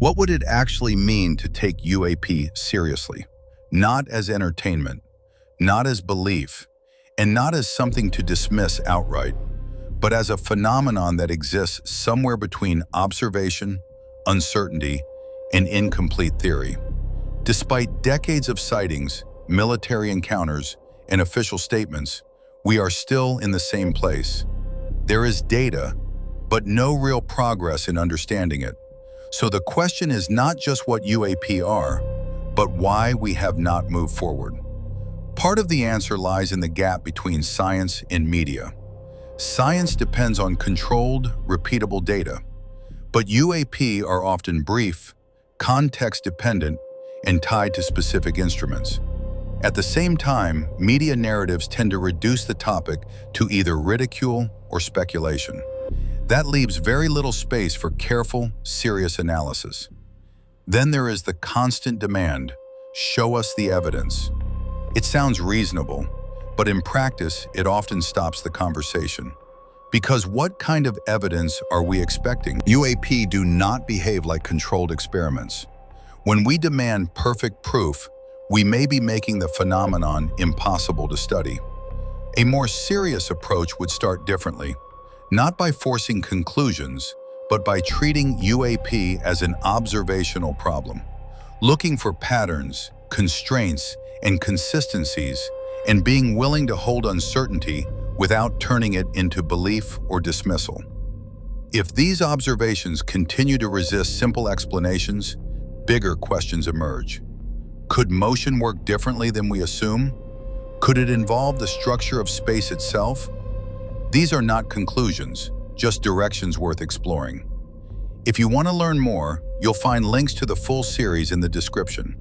What would it actually mean to take UAP seriously? Not as entertainment, not as belief, and not as something to dismiss outright, but as a phenomenon that exists somewhere between observation, uncertainty, and incomplete theory. Despite decades of sightings, military encounters, and official statements, we are still in the same place. There is data, but no real progress in understanding it. So the question is not just what UAP are, but why we have not moved forward. Part of the answer lies in the gap between science and media. Science depends on controlled, repeatable data, but UAP are often brief, context-dependent, and tied to specific instruments. At the same time, media narratives tend to reduce the topic to either ridicule or speculation. That leaves very little space for careful, serious analysis. Then there is the constant demand, show us the evidence. It sounds reasonable, but in practice, it often stops the conversation. Because what kind of evidence are we expecting? UAP do not behave like controlled experiments. When we demand perfect proof, we may be making the phenomenon impossible to study. A more serious approach would start differently, not by forcing conclusions, but by treating UAP as an observational problem, looking for patterns, constraints, and consistencies, and being willing to hold uncertainty without turning it into belief or dismissal. If these observations continue to resist simple explanations, bigger questions emerge. Could motion work differently than we assume? Could it involve the structure of space itself? These are not conclusions, just directions worth exploring. If you want to learn more, you'll find links to the full series in the description.